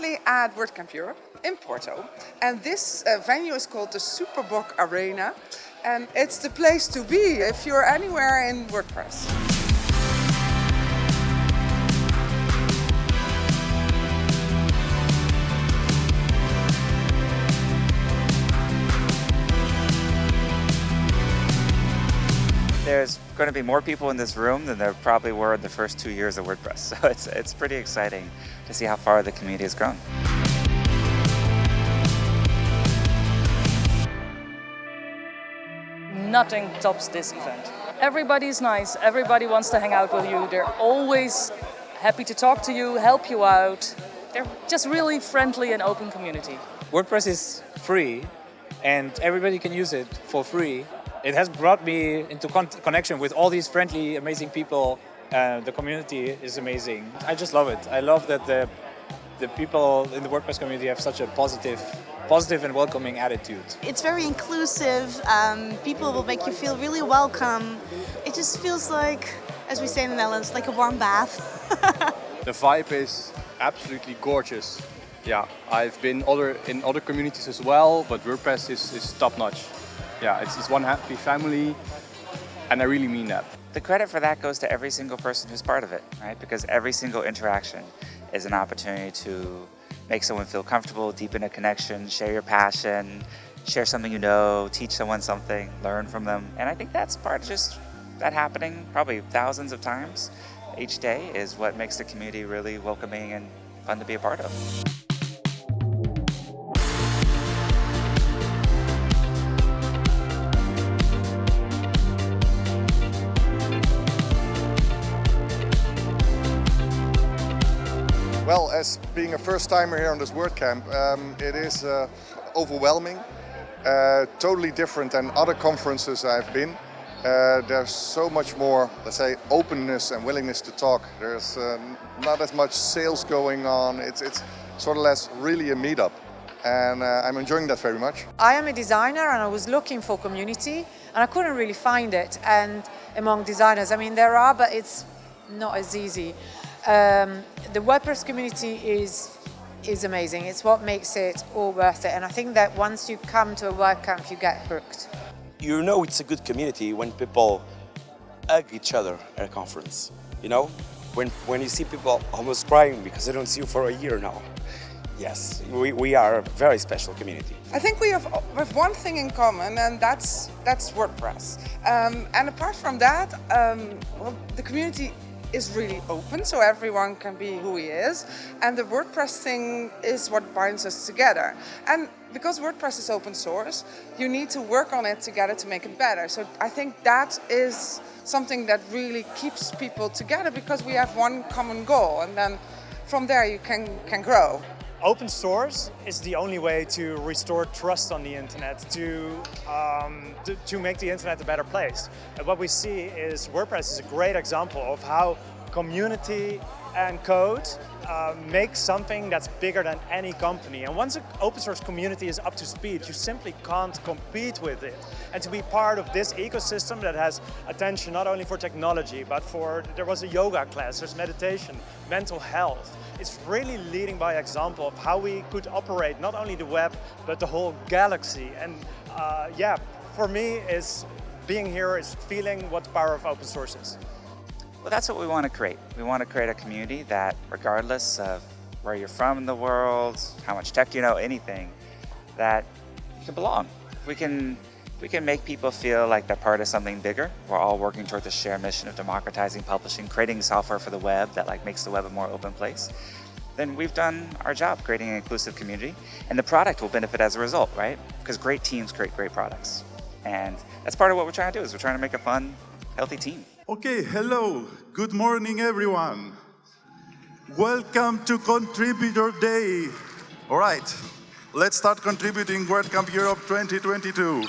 currently at WordCamp Europe in Porto, and this venue is called the Superboc Arena, and it's the place to be if you're anywhere in WordPress. There's going to be more people in this room than there probably were in the first 2 years of WordPress. So it's pretty exciting to see how far the community has grown. Nothing tops this event. Everybody's nice, everybody wants to hang out with you. They're always happy to talk to you, help you out. They're just really friendly and open community. WordPress is free and everybody can use it for free. It has brought me into connection with all these friendly, amazing people. The community is amazing. I just love it. I love that the people in the WordPress community have such a positive and welcoming attitude. It's very inclusive. People will make you feel really welcome. It just feels like, as we say in the Netherlands, like a warm bath. The vibe is absolutely gorgeous. Yeah, I've been in other communities as well, but WordPress is top-notch. Yeah, it's one happy family, and I really mean that. The credit for that goes to every single person who's part of it, right? Because every single interaction is an opportunity to make someone feel comfortable, deepen a connection, share your passion, share something you know, teach someone something, learn from them. And I think that's part of just that happening probably thousands of times each day is what makes the community really welcoming and fun to be a part of. Well, as being a first-timer here on this WordCamp, it is overwhelming, totally different than other conferences I've been. There's so much more, let's say, openness and willingness to talk. There's not as much sales going on. It's sort of less really a meetup, and I'm enjoying that very much. I am a designer and I was looking for community and I couldn't really find it. And among designers, I mean, there are, but it's not as easy. The WordPress community is amazing. It's what makes it all worth it. And I think that once you come to a WordCamp, you get hooked. You know it's a good community when people hug each other at a conference. You know, when you see people almost crying because they don't see you for a year now. Yes, we are a very special community. I think we have one thing in common, and that's WordPress. And apart from that, well, the community is really open, so everyone can be who he is, and the WordPress thing is what binds us together. And because WordPress is open source, you need to work on it together to make it better. So I think that is something that really keeps people together because we have one common goal, and then from there you can grow. Open source is the only way to restore trust on the internet, to make the internet a better place. And what we see is WordPress is a great example of how community and code make something that's bigger than any company. And once an open source community is up to speed, you simply can't compete with it. And to be part of this ecosystem that has attention not only for technology, but there was a yoga class, there's meditation, mental health. It's really leading by example of how we could operate not only the web, but the whole galaxy. And yeah, for me, being here is feeling what the power of open source is. Well, that's what we want to create. We want to create a community that, regardless of where you're from in the world, how much tech you know, anything, that you can belong. We can make people feel like they're part of something bigger. We're all working towards a shared mission of democratizing publishing, creating software for the web that makes the web a more open place. Then we've done our job creating an inclusive community, and the product will benefit as a result, right? Because great teams create great products. And that's part of what we're trying to do, is we're trying to make a fun, healthy team. Okay, hello. Good morning, everyone. Welcome to Contributor Day. All right, let's start contributing WordCamp Europe 2022.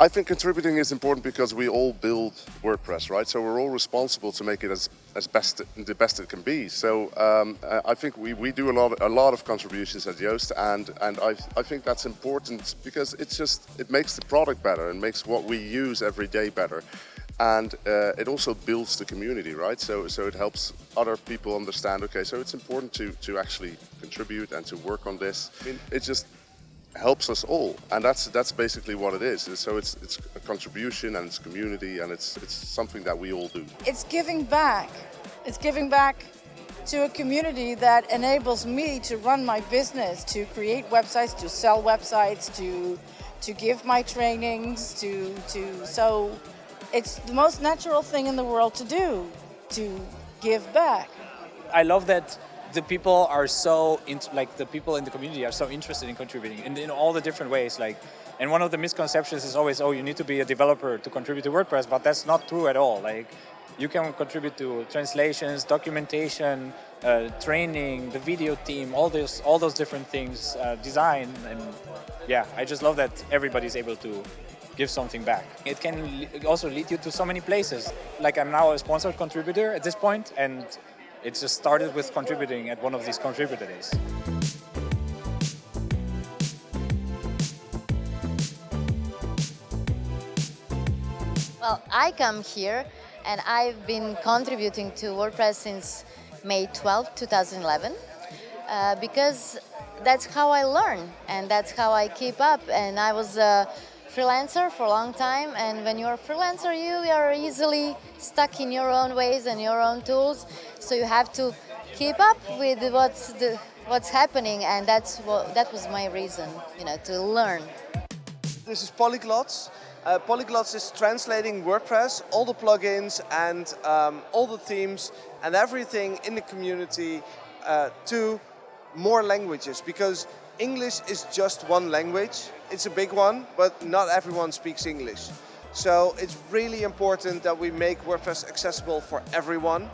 I think contributing is important because we all build WordPress, right? So we're all responsible to make it as the best it can be. So I think we do a lot of contributions at Yoast, and I think that's important because it makes the product better and makes what we use every day better. And it also builds the community, right? So it helps other people understand, okay, so it's important to actually contribute and to work on this. I mean, it just helps us all, and that's basically what it is. So it's a contribution, and it's community, and it's something that we all do. It's giving back. It's giving back to a community that enables me to run my business, to create websites, to sell websites, to give my trainings, so it's the most natural thing in the world to do, to give back. I love that the people are the people in the community are so interested in contributing in all the different ways. And one of the misconceptions is always, oh, you need to be a developer to contribute to WordPress, but that's not true at all. You can contribute to translations, documentation, training, the video team, all those different things, design, and yeah, I just love that everybody's able to give something back. It can also lead you to so many places. I'm now a sponsored contributor at this point, and it just started with contributing at one of these contributor days. Well, I come here and I've been contributing to WordPress since May 12, 2011, because that's how I learn and that's how I keep up. And I was a freelancer for a long time, and when you're a freelancer, you are easily stuck in your own ways and your own tools. So you have to keep up with what's happening, and that was my reason, to learn. This is Polyglots. Polyglots is translating WordPress, all the plugins and all the themes and everything in the community to more languages, because English is just one language. It's a big one, but not everyone speaks English. So it's really important that we make WordPress accessible for everyone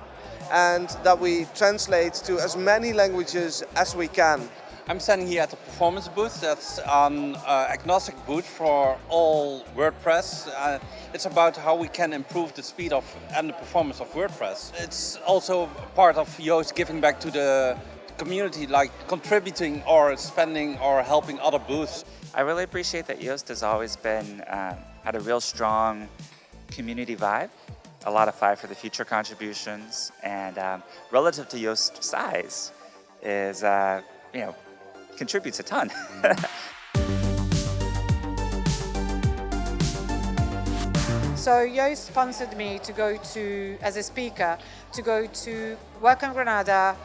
and that we translate to as many languages as we can. I'm standing here at the performance booth. That's an agnostic booth for all WordPress. It's about how we can improve the speed and the performance of WordPress. It's also part of Yoast giving back to the community, like contributing or spending or helping other booths. I really appreciate that Yoast has always been had a real strong community vibe, a lot of fight for the future contributions, and relative to Yoast's size is contributes a ton. So Yoast sponsored me to go to, as a speaker, to go to WordCamp Granada,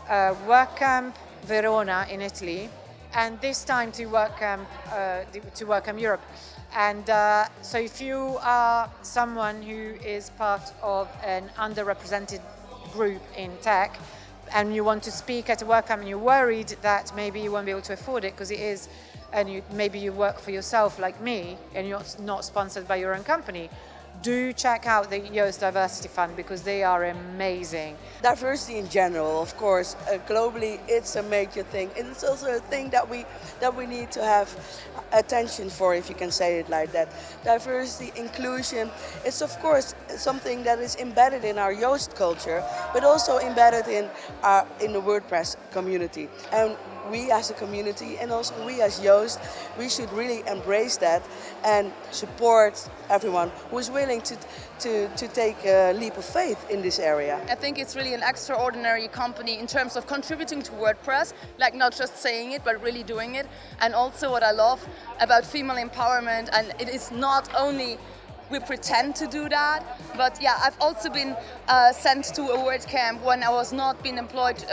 WordCamp Verona in Italy, and this time to WordCamp Europe. And so if you are someone who is part of an underrepresented group in tech, and you want to speak at a WordCamp and you're worried that maybe you won't be able to afford it because it is, and maybe you work for yourself like me and you're not sponsored by your own company, do check out the Yoast Diversity Fund because they are amazing. Diversity in general, of course, globally it's a major thing. It's also a thing that we need to have attention for, if you can say it like that. Diversity, inclusion, it's of course something that is embedded in our Yoast culture, but also embedded in the WordPress community. And we as a community and also we as Yoast, we should really embrace that and support everyone who is willing to take a leap of faith in this area. I think it's really an extraordinary company in terms of contributing to WordPress, like not just saying it, but really doing it. And also what I love about female empowerment, and it is not only we pretend to do that, but yeah, I've also been sent to a WordCamp when I was not being employed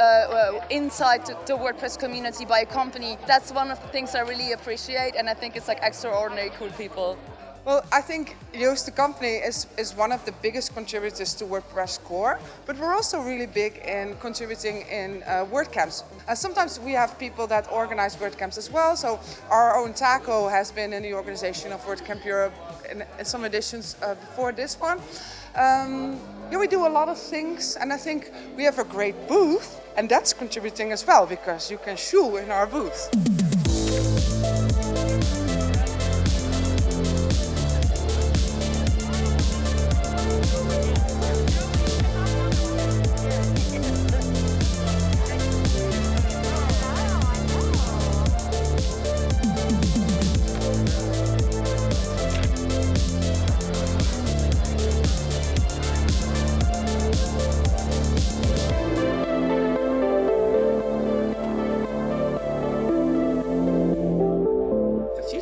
inside the WordPress community by a company. That's one of the things I really appreciate, and I think it's like extraordinary cool people. Well, I think Yoast, the company, is one of the biggest contributors to WordPress core, but we're also really big in contributing in WordCamps. Sometimes we have people that organize WordCamps as well, so our own Taco has been in the organization of WordCamp Europe in some editions before this one. We do a lot of things, and I think we have a great booth, and that's contributing as well, because you can shoe in our booth.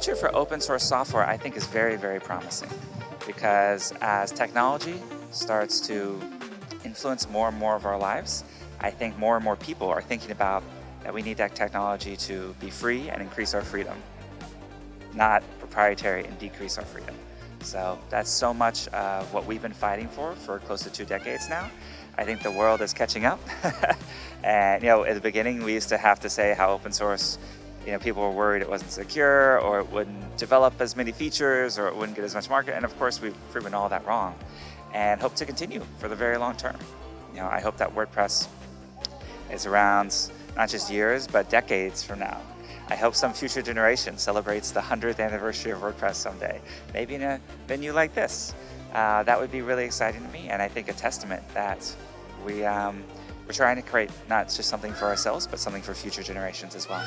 future for open source software, I think, is very, very promising, because as technology starts to influence more and more of our lives, I think more and more people are thinking about that we need that technology to be free and increase our freedom, not proprietary and decrease our freedom. So that's so much of what we've been fighting for close to 2 decades now. I think the world is catching up. And at the beginning, we used to have to say how open source, people were worried it wasn't secure, or it wouldn't develop as many features, or it wouldn't get as much market. And of course, we've proven all that wrong, and hope to continue for the very long term. I hope that WordPress is around not just years, but decades from now. I hope some future generation celebrates the 100th anniversary of WordPress someday, maybe in a venue like this. That would be really exciting to me, and I think a testament that we're trying to create not just something for ourselves, but something for future generations as well.